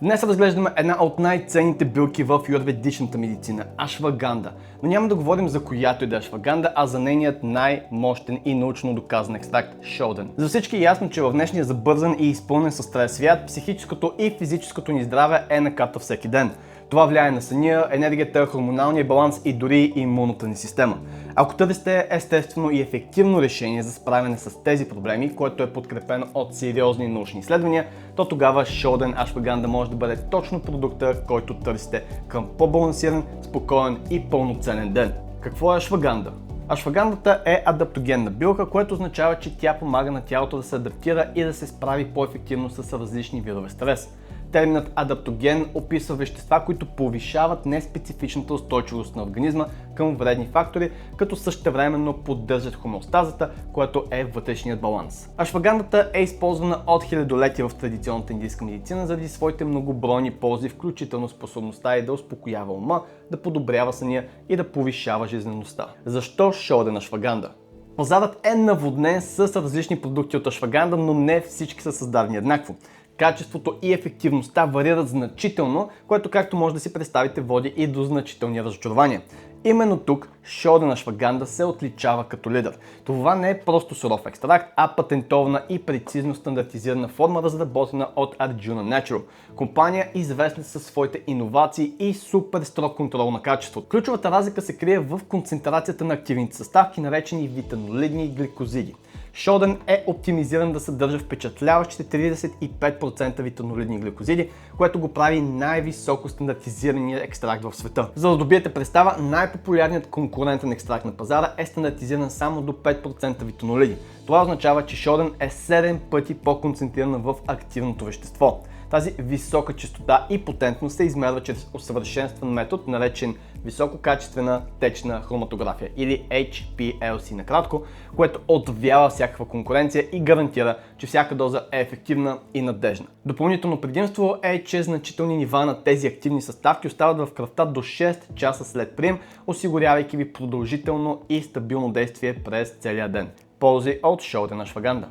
Днес разглеждаме една от най-ценните билки в юрведичната медицина – ашваганда. Но няма да говорим за която и да е ашваганда, а за нейният най-мощен и научно доказан екстракт – шоден. За всички е ясно, че в днешния забързан и изпълнен със стрес свят, психическото и физическото ни здраве е на карта всеки ден. Това влияе на съня, енергията, хормоналния баланс и дори имунната ни система. Ако търсите естествено и ефективно решение за справяне с тези проблеми, което е подкрепено от сериозни научни изследвания, то тогава шоден ашваганда може да бъде точно продукта, който търсите към по-балансиран, спокоен и пълноценен ден. Какво е ашваганда? Ашвагандата е адаптогенна билка, което означава, че тя помага на тялото да се адаптира и да се справи по-ефективно с различни видове стрес. Терминът адаптоген описва вещества, които повишават неспецифичната устойчивост на организма към вредни фактори, като същевременно поддържат хомеостазата, което е вътрешният баланс. Ашвагандата е използвана от хилядолетия в традиционната индийска медицина заради своите многобройни ползи, включително способността и да успокоява ума, да подобрява съня и да повишава жизнеността. Защо шоден ашваганда? Пазарът е наводнен с различни продукти от ашваганда, но не всички са създадени еднакво. Качеството и ефективността варират значително, което, както може да си представите, води и до значителни разочарования. Именно тук шоден ашваганда се отличава като лидер. Това не е просто суров екстракт, а патентована и прецизно стандартизирана форма, разработена от Arjuna Natural, компания известна със своите иновации и супер строг контрол на качеството. Ключовата разлика се крие в концентрацията на активните съставки, наречени витанолидни гликозиди. Шоден е оптимизиран да съдържа впечатляващите 35% витанолидни гликозиди, което го прави най-високо стандартизирания екстракт в света. За да добиете представа, най-популярният конкурентен екстракт на пазара е стандартизиран само до 5% витанолиди. Това означава, че шоден е 7 пъти по-концентриран в активното вещество. Тази висока чистота и потентност се измерва чрез усъвършенстван метод, наречен висококачествена течна хроматография или HPLC накратко, което отвява всякаква конкуренция и гарантира, че всяка доза е ефективна и надежна. Допълнително предимство е, че значителни нива на тези активни съставки остават в кръвта до 6 часа след прием, осигурявайки ви продължително и стабилно действие през целия ден. Ползи от шоден ашваганда.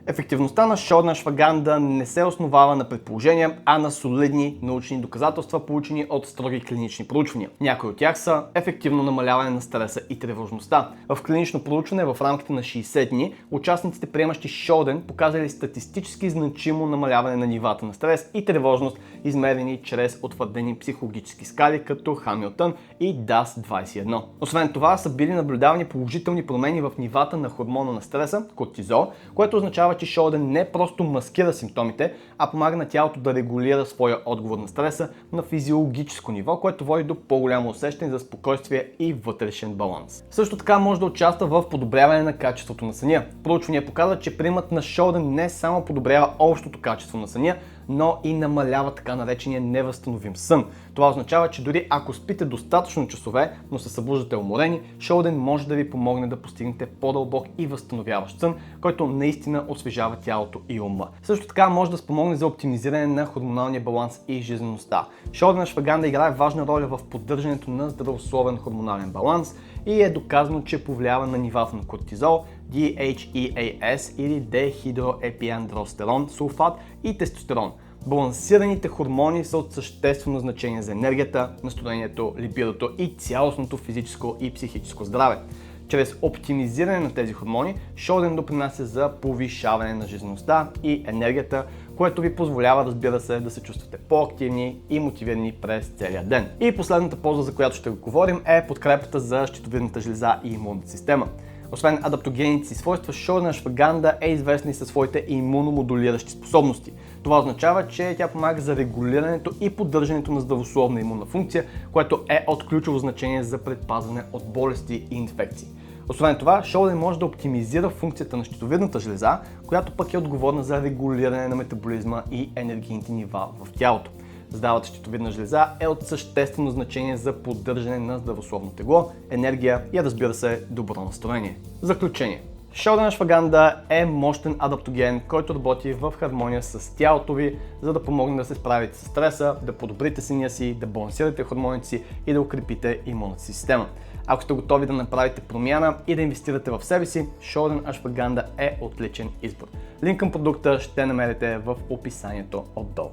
Ефективността на шоден ашваганда не се основава на предположения, а на солидни научни доказателства, получени от строги клинични проучвания. Някои от тях са ефективно намаляване на стреса и тревожността. В клинично проучване в рамките на 60 дни участниците, приемащи шоден, показали статистически значимо намаляване на нивата на стрес и тревожност, измерени чрез утвърдени психологически скали като Хамилтън и DAS-21. Освен това са били наблюдавани положителни промени в нивата на хормона на стреса, кортизол, което означава, че шоден не просто маскира симптомите, а помага на тялото да регулира своя отговор на стреса на физиологическо ниво, което води до по-голямо усещане за спокойствие и вътрешен баланс. Също така може да участва в подобряване на качеството на съня. Проучвания показват, че приемът на шоден не само подобрява общото качество на съня, но и намалява така наречения невъзстановим сън. Това означава, че дори ако спите достатъчно часове, но се събуждате уморени, шоден може да ви помогне да постигнете по-дълбок и възстановяващ сън, който наистина освежава тялото и ума. Също така може да спомогне за оптимизиране на хормоналния баланс и жизнеността. Шоден ашваганда играе важна роля в поддържането на здравословен хормонален баланс и е доказано, че повлиява на нивата на кортизол, DHEAS или дехидроепиандростерон сулфат и тестостерон. Балансираните хормони са от съществено значение за енергията, настроението, либидото и цялостното физическо и психическо здраве. Чрез оптимизиране на тези хормони, шоден допринася за повишаване на жизнеността и енергията, което ви позволява, разбира се, да се чувствате по-активни и мотивирани през целия ден. И последната полза, за която ще говорим, е подкрепата за щитовидната жлеза и имунната система. Освен адаптогените си свойства, шоден ашваганда е известна и със своите имуномодулиращи способности. Това означава, че тя помага за регулирането и поддържането на здравословна имунна функция, което е от ключово значение за предпазване от болести и инфекции. Освен това, шоден може да оптимизира функцията на щитовидната жлеза, която пък е отговорна за регулиране на метаболизма и енергийните нива в тялото. Здравата щитовидна жлеза е от съществено значение за поддържане на здравословно тегло, енергия и, разбира се, добро настроение. Заключение. Шоден ашваганда е мощен адаптоген, който работи в хармония с тялото ви, за да помогне да се справите с стреса, да подобрите съня си, да балансирате хормоните си и да укрепите имунната си система. Ако сте готови да направите промяна и да инвестирате в себе си, шоден ашваганда е отличен избор. Линк към продукта ще намерите в описанието отдолу.